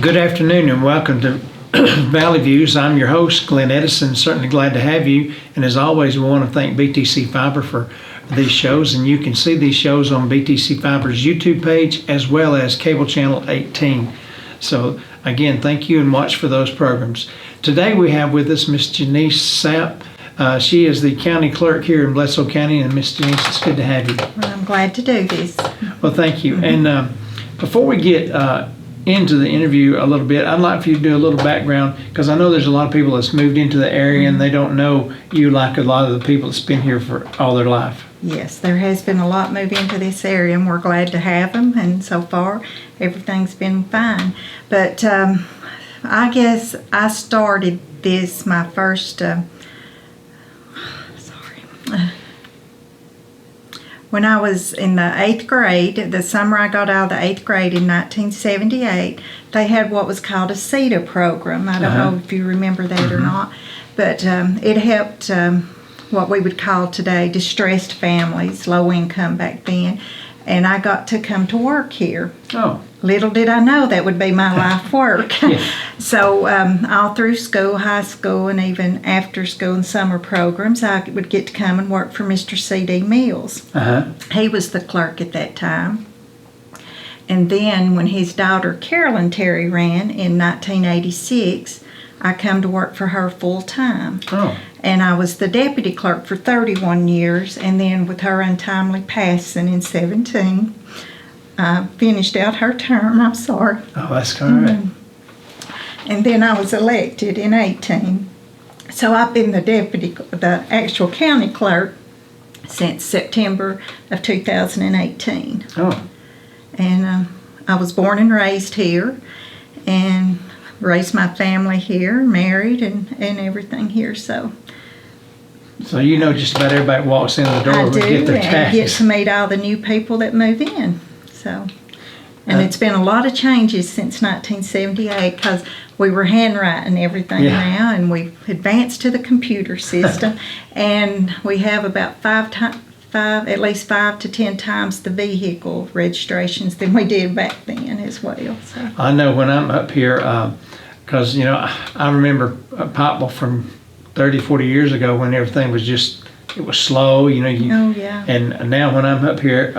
Good afternoon and welcome to Valley Views. I'm your host, Glenn Edison. Certainly glad to have you. And as always, we want to thank BTC Fiber for these shows. And you can see these shows on BTC Fiber's YouTube page as well as cable channel 18. So again, thank you and watch for those programs. Today we have with us Miss Genesse Sapp. She is the county clerk here in Bledsoe County. And Miss Genesse, it's good to have you. Well, I'm glad to do this. Well, thank you. And before we get into the interview a little bit, I'd like for you to do a little background, because I know there's a lot of people that's moved into the area and they don't know you like a lot of the people that's been here for all their life. Yes, there has been a lot move into this area, and we're glad to have them, and so far everything's been fine. But I guess I started this, my first, when I was in the 8th grade, the summer I got out of the 8th grade in 1978, they had what was called a CETA program. I don't know if you remember that or not, but it helped what we would call today distressed families, low income back then, and I got to come to work here. Oh. Little did I know that would be my life work. Yeah. So all through school, high school, and even after school and summer programs, I would get to come and work for Mr. C.D. Mills. He was the clerk at that time. And then when his daughter Carolyn Terry ran in 1986, I come to work for her full time. Oh. And I was the deputy clerk for 31 years, and then with her untimely passing in 17, I finished out her term. I'm sorry. Oh, that's all right. And then I was elected in 18. So I've been the actual county clerk since September of 2018. Oh. And I was born and raised here, and raised my family here, married, and everything here. So you know just about everybody that walks in the door I would do, get their and taxes. get to meet all the new people that move in. So, and it's been a lot of changes since 1978, because we were handwriting everything now, and we've advanced to the computer system, and we have about at least 5 to 10 times the vehicle registrations than we did back then as well. So. I know when I'm up here, because I remember Popple from 30, 40 years ago when everything was it was slow, Oh, yeah. And now when I'm up here,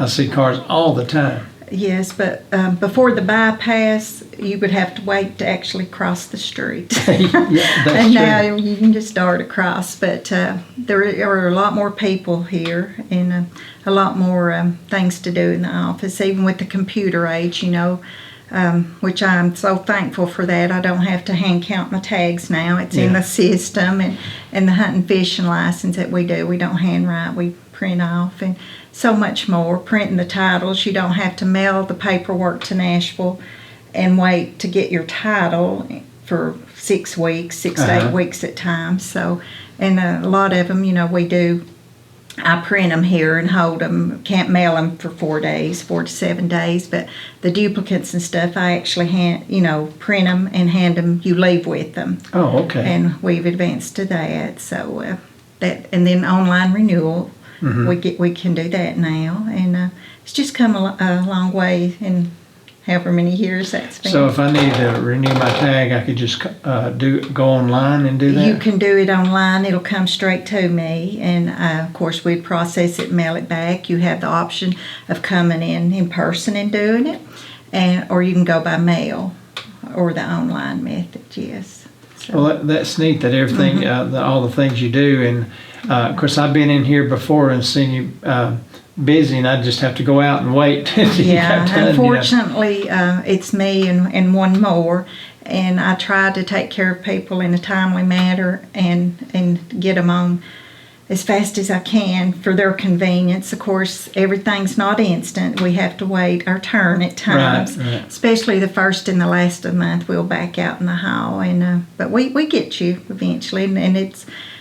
I see cars all the time. Yes, but before the bypass, you would have to wait to actually cross the street. Yeah, that's and true. now you can just dart across. But there are a lot more people here, and a lot more things to do in the office, even with the computer age, which I'm so thankful for that. I don't have to hand count my tags now. It's in the system, and the hunting fishing license that we do, we don't hand write, we print off, and so much more. Printing the titles, you don't have to mail the paperwork to Nashville and wait to get your title for 6 weeks, 6 to 8 weeks at times. So, and a lot of them, I print them here and hold them. Can't mail them for 4 to 7 days, but the duplicates and stuff, I actually print them and hand them. You leave with them. Oh, okay. And we've advanced to that. So and then online renewal. We can do that now, and it's just come a long way in however many years that's been. So if I need to renew my tag, I could just go online and do that? You can do it online. It'll come straight to me, and of course we'd process it, mail it back. You have the option of coming in person and doing it, or you can go by mail or the online method. Yes. So. Well, that's neat that everything, all the things you do, and of course I've been in here before and seen you busy, and I just have to go out and wait. Unfortunately, it's me and one more, and I try to take care of people in a timely manner and get them on as fast as I can for their convenience. Of course, everything's not instant. We have to wait our turn at times, right. Especially the first and the last of the month. We'll back out in the hall, and but we get you eventually, and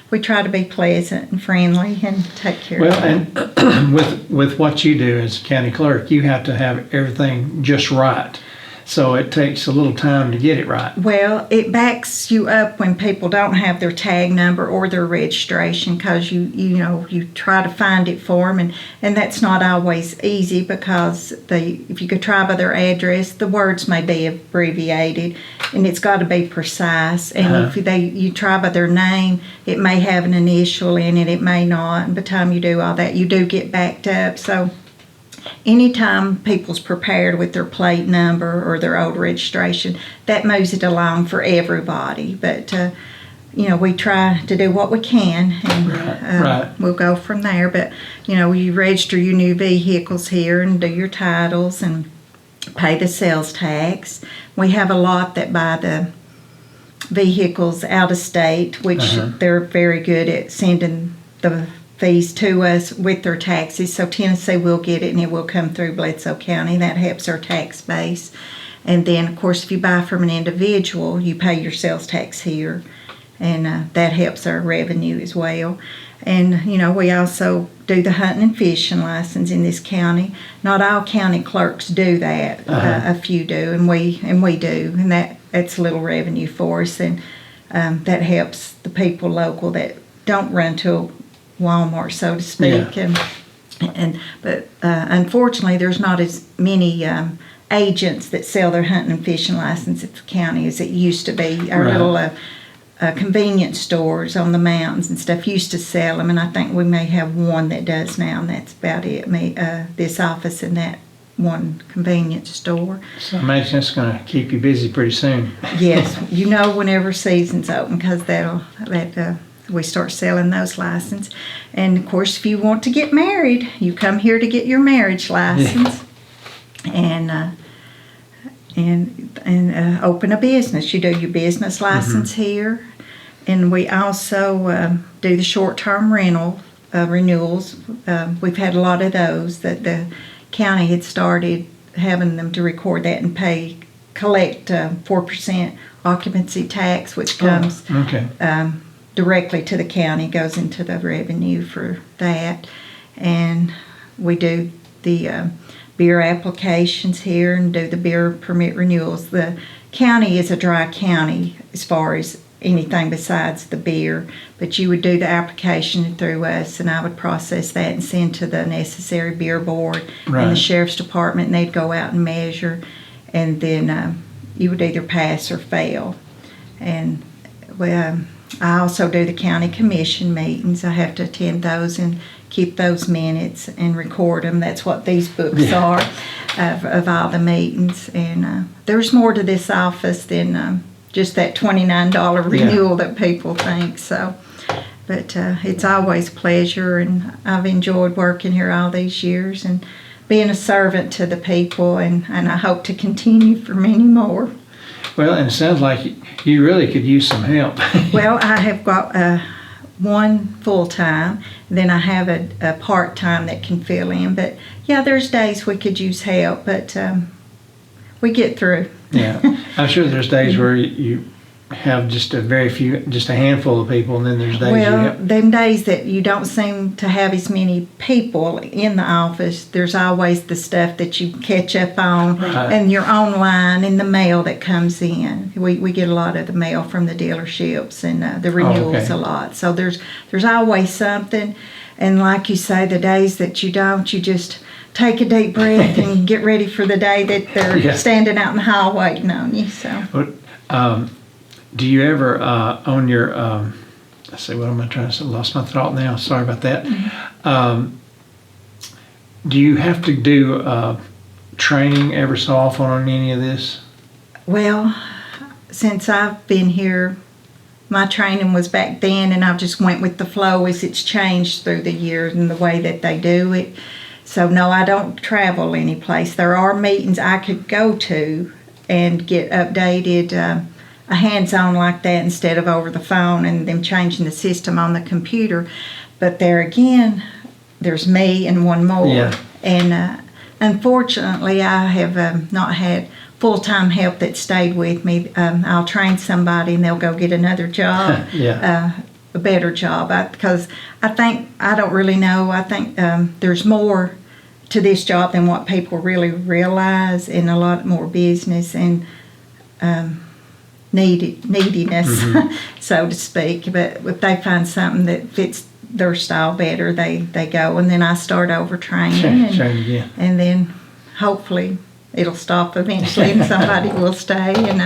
we try to be pleasant and friendly and take care of them. Well, and with what you do as county clerk, you have to have everything just right. So it takes a little time to get it right. Well, it backs you up when people don't have their tag number or their registration, because you try to find it for them, and that's not always easy, because if you could try by their address, the words may be abbreviated, and it's got to be precise. And if you try by their name, it may have an initial in it, it may not. And by the time you do all that, you do get backed up. So anytime people's prepared with their plate number or their old registration, that moves it along for everybody. But we try to do what we can, and we'll go from there. But you register your new vehicles here and do your titles and pay the sales tax. We have a lot that buy the vehicles out of state, which they're very good at sending the fees to us with their taxes. So Tennessee will get it, and it will come through Bledsoe County. That helps our tax base. And then, of course, if you buy from an individual, you pay your sales tax here, and that helps our revenue as well. And we also do the hunting and fishing license in this county. Not all county clerks do that. A few do, and we do, and that's a little revenue for us, and that helps the people local that don't run to Walmart, so to speak. But unfortunately, there's not as many agents that sell their hunting and fishing license at the county as it used to be. Our little convenience stores on the mountains and stuff used to sell them, and I think we may have one that does now, and that's about it. This office and that one convenience store. So I imagine that's going to keep you busy pretty soon. Yes, whenever season's open, because we start selling those licenses. And of course, if you want to get married, you come here to get your marriage license, and open a business. You do your business license here, and we also do the short-term rental renewals. We've had a lot of those that the county had started having them to record that and collect 4% occupancy tax, which comes directly to the county, goes into the revenue for that. And we do the beer applications here and do the beer permit renewals. The county is a dry county as far as anything besides the beer, but you would do the application through us, and I would process that and send to the necessary beer board and the sheriff's department, and they'd go out and measure, and then you would either pass or fail. And I also do the county commission meetings. I have to attend those and keep those minutes and record them. That's what these books are of all the meetings. And there's more to this office than just that $29 renewal that people think. So, but it's always a pleasure, and I've enjoyed working here all these years and being a servant to the people, and I hope to continue for many more. Well, and it sounds like you really could use some help. Well, I have got one full-time, then I have a part-time that can fill in. But yeah, there's days we could use help, but we get through. Yeah, I'm sure there's days where you have just a handful of people, and then there's days you have... them days that you don't seem to have as many people in the office, there's always the stuff that you catch up on, and your online and the mail that comes in. We get a lot of the mail from the dealerships and the renewals a lot. So there's always something, and like you say, the days that you don't, you just take a deep breath and get ready for the day that they're standing out in the hall waiting on you. So. Do you ever, on your, let's see, what am I trying to say? Lost my thought now. Sorry about that. Do you have to do training ever so often on any of this? Well, since I've been here, my training was back then, and I just went with the flow as it's changed through the years and the way that they do it. So, no, I don't travel any place. There are meetings I could go to and get updated a hands-on like that instead of over the phone and them changing the system on the computer. But there again, there's me and one more. Yeah. And unfortunately, I have not had full-time help that stayed with me. I'll train somebody and they'll go get another job, a better job. Because I don't really know. I think there's more to this job than what people really realize, and a lot more business and neediness, so to speak. But if they find something that fits their style better, they go, and then I start over training, and then hopefully it'll stop eventually and somebody will stay, and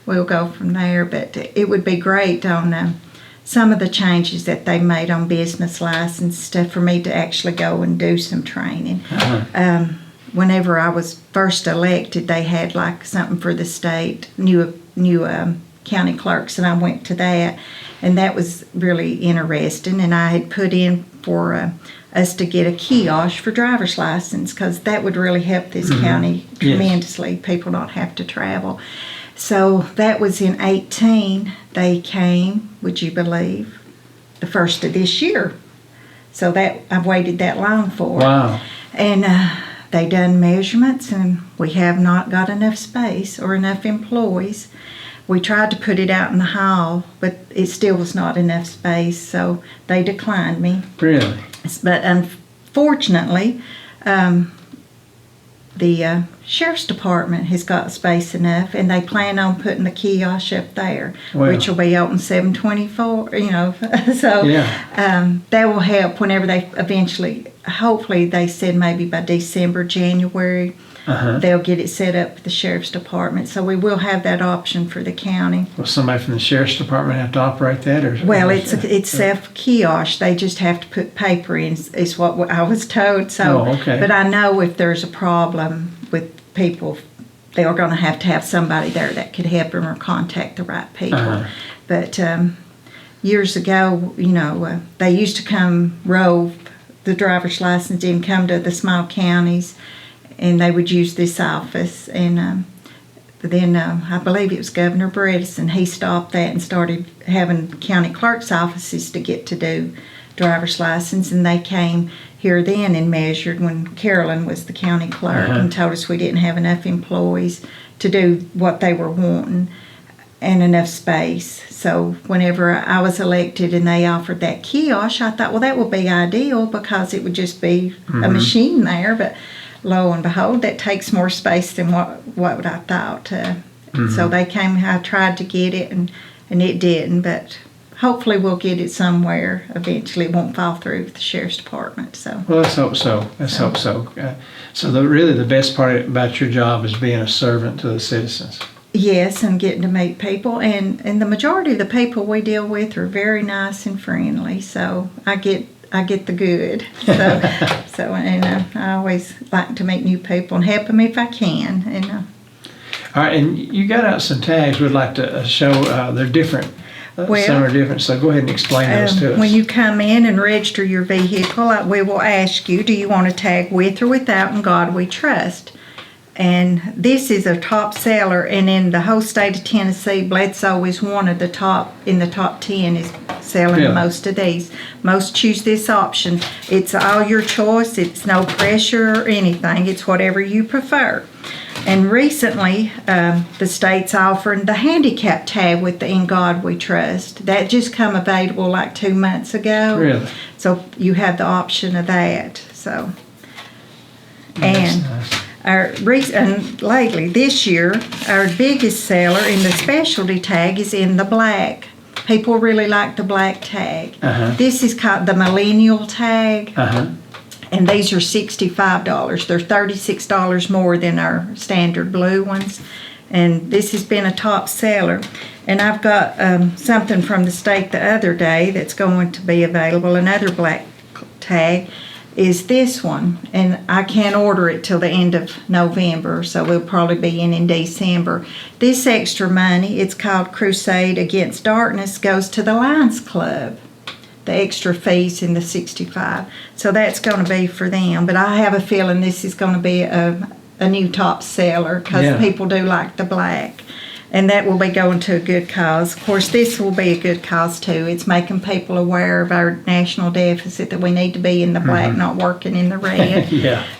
we'll go from there. But it would be great on some of the changes that they made on business license stuff for me to actually go and do some training. Whenever I was first elected, they had like something for the state, new county clerks, and I went to that, and that was really interesting. And I had put in for us to get a kiosk for driver's license, because that would really help this county tremendously. People don't have to travel. So that was in 2018. They came, would you believe, the first of this year. So that I've waited that long for. Wow. And they done measurements, and we have not got enough space or enough employees. We tried to put it out in the hall, but it still was not enough space, so they declined me. Really? But unfortunately, the sheriff's department has got space enough, and they plan on putting the kiosk up there, which will be open 7/24. So that will help whenever they eventually. Hopefully, they said maybe by December, January. They'll get it set up with the sheriff's department, so we will have that option for the county. Will somebody from the sheriff's department have to operate that, or? Well, it's self-kiosk. They just have to put paper in, is what I was told. So, but I know if there's a problem with people, they are going to have somebody there that could help them or contact the right people. But years ago, they used to come rove the driver's license, didn't come to the small counties, and they would use this office. And then I believe it was Governor Bledsoe, he stopped that and started having county clerk's offices to get to do driver's license, and they came here then and measured when Carolyn was the county clerk and told us we didn't have enough employees to do what they were wanting and enough space. So whenever I was elected and they offered that kiosk, I thought, well, that would be ideal because it would just be a machine there. But lo and behold, that takes more space than what I thought. So they came, I tried to get it, and it didn't, but hopefully we'll get it somewhere eventually. It won't fall through with the sheriff's department. So. Well, let's hope so. Hope so. So really the best part about your job is being a servant to the citizens. Yes, and getting to meet people, and the majority of the people we deal with are very nice and friendly. So I get the good. So I always like to meet new people and help them if I can. All right, and you got out some tags we'd like to show. They're different. Some are different, so go ahead and explain those to us. When you come in and register your vehicle, we will ask you, do you want a tag with or without "In God We Trust"? And this is a top seller, and in the whole state of Tennessee, Bledsoe is one of the top 10 is selling most of these. Most choose this option. It's all your choice. It's no pressure or anything. It's whatever you prefer. And recently, the state's offering the handicap tag with the "In God We Trust." That just come available like 2 months ago. Really? So you have the option of that. So, and lately this year, our biggest seller in the specialty tag is in the black. People really like the black tag. This is called the millennial tag. And these are $65. They're $36 more than our standard blue ones. And this has been a top seller. And I've got something from the state the other day that's going to be available. Another black tag is this one. And I can't order it till the end of November, so we'll probably be in December. This extra money, it's called Crusade Against Darkness, goes to the Lions Club. The extra fees in the $65. So that's going to be for them. But I have a feeling this is going to be a new top seller because people do like the black. And that will be going to a good cause. Of course, this will be a good cause too. It's making people aware of our national deficit, that we need to be in the black, not working in the red.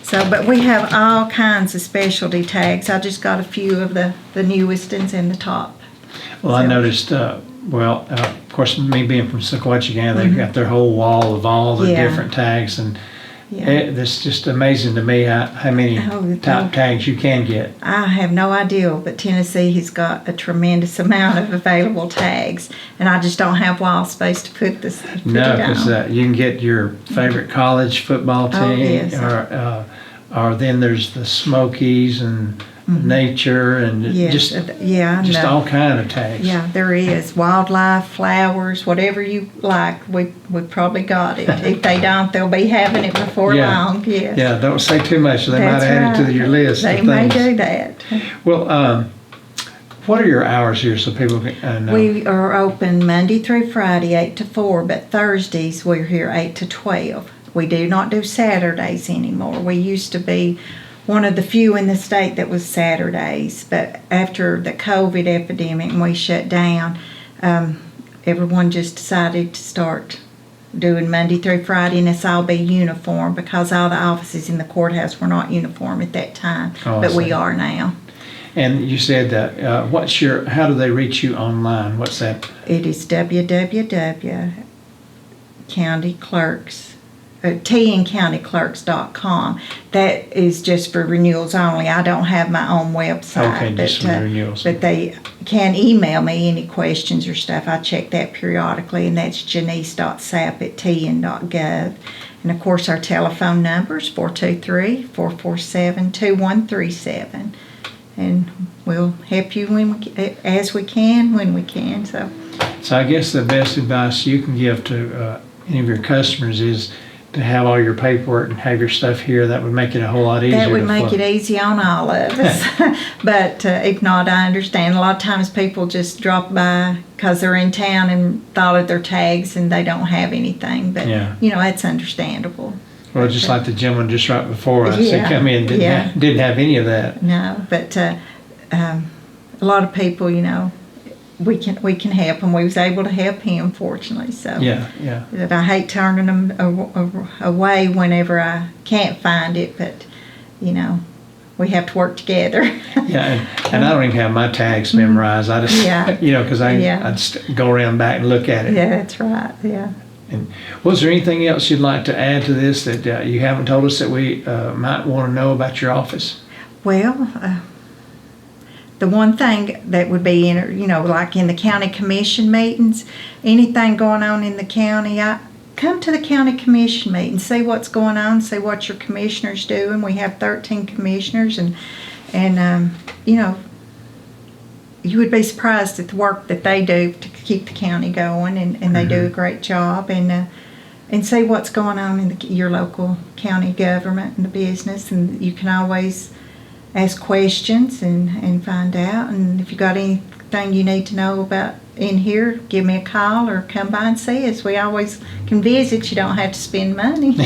So, but we have all kinds of specialty tags. I just got a few of the newest ones in the top. Well, I noticed, of course, me being from Sequatchie, they've got their whole wall of all the different tags, and It's just amazing to me how many top tags you can get. I have no idea, but Tennessee has got a tremendous amount of available tags, and I just don't have wall space to put this. No, because you can get your favorite college football team, or then there's the Smokies and nature and just all kind of tags. Yeah, there is wildlife, flowers, whatever you like. We probably got it. If they don't, they'll be having it before long. Yes. Yeah, don't say too much. They might add it to your list. They may do that. Well, what are your hours here so people can know? We are open Monday through Friday, 8 to 4, but Thursdays we're here 8 to 12. We do not do Saturdays anymore. We used to be one of the few in the state that was Saturdays, but after the COVID epidemic and we shut down, everyone just decided to start doing Monday through Friday, and it's all be uniform because all the offices in the courthouse were not uniform at that time, but we are now. And you said that, how do they reach you online? What's that? It is tncountyclerks.com. That is just for renewals only. I don't have my own website. Okay, just for renewals. But they can email me any questions or stuff. I check that periodically, and that's genesse.sapp@tn.gov. And of course, our telephone number is 423-447-2137. And we'll help you as we can, when we can. So I guess the best advice you can give to any of your customers is to have all your paperwork and have your stuff here. That would make it a whole lot easier. That would make it easy on all of us. But if not, I understand. A lot of times people just drop by because they're in town and thought of their tags and they don't have anything. But, that's understandable. Well, just like the gentleman just right before us, he come in didn't have any of that. No, but a lot of people, we can help them. We was able to help him, fortunately. So that I hate turning them away whenever I can't find it, but we have to work together. And I don't even have my tags memorized. I just because I just go around back and look at it. Yeah, that's right. Yeah. And was there anything else you'd like to add to this that you haven't told us that we might want to know about your office? Well, the one thing that would be like in the county commission meetings, anything going on in the county, come to the county commission meeting, see what's going on, see what your commissioners doing. We have 13 commissioners, and you would be surprised at the work that they do to keep the county going, and they do a great job, and see what's going on in your local county government and the business, and you can always ask questions and find out. And if you got anything you need to know about in here, give me a call or come by and see us. We always can visit. You don't have to spend money. So.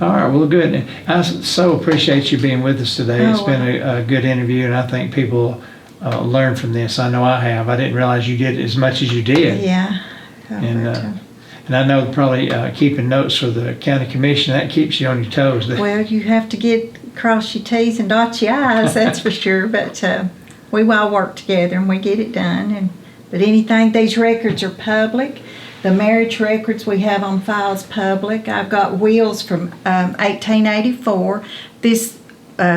All right, well, good. I so appreciate you being with us today. It's been a good interview, and I think people learn from this. I know I have. I didn't realize you did as much as you did. Yeah. And I know probably keeping notes for the county commission, that keeps you on your toes. Well, you have to cross your T's and dot your I's, that's for sure. But we all work together and we get it done. But these records are public. The marriage records we have on file is public. I've got wills from 1884. This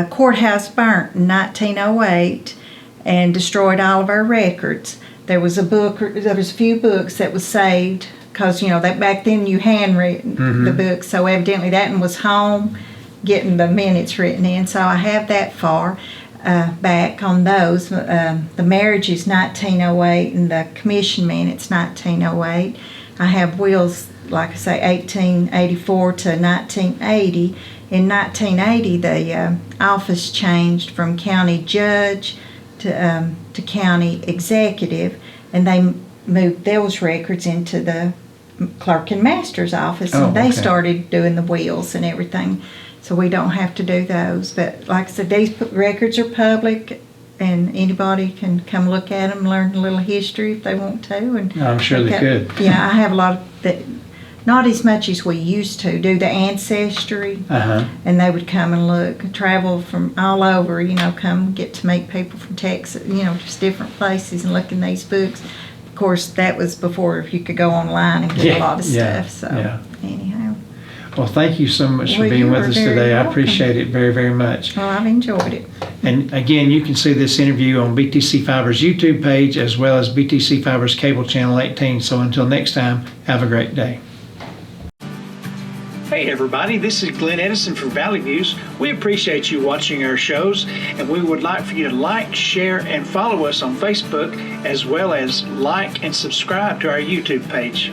courthouse burnt in 1908 and destroyed all of our records. There was a few books that was saved because that back then you handwritten the books. So evidently that one was home, getting the minutes written in. So I have that far back on those. The marriage is 1908 and the commission minutes 1908. I have wills, like I say, 1884 to 1980. In 1980, the office changed from county judge to county executive, and they moved those records into the clerk and master's office, and they started doing the wills and everything. So we don't have to do those. But like I said, these records are public, and anybody can come look at them, learn a little history if they want to. And I'm sure they could. Yeah, I have a lot of that. Not as much as we used to do the ancestry, and they would come and look, travel from all over, come get to meet people from Texas, just different places and look in these books. Of course, that was before you could go online and get a lot of stuff. So anyhow. Well, thank you so much for Well, being you with are us very today. I welcome. appreciate it very, very much. Well, I've enjoyed it. And again, you can see this interview on BTC Fiber's YouTube page as well as BTC Fiber's cable channel 18. So until next time, have a great day. Hey everybody, this is Glenn Edison from Valley Views. We appreciate you watching our shows, and we would like for you to like, share, and follow us on Facebook, as well as like and subscribe to our YouTube page.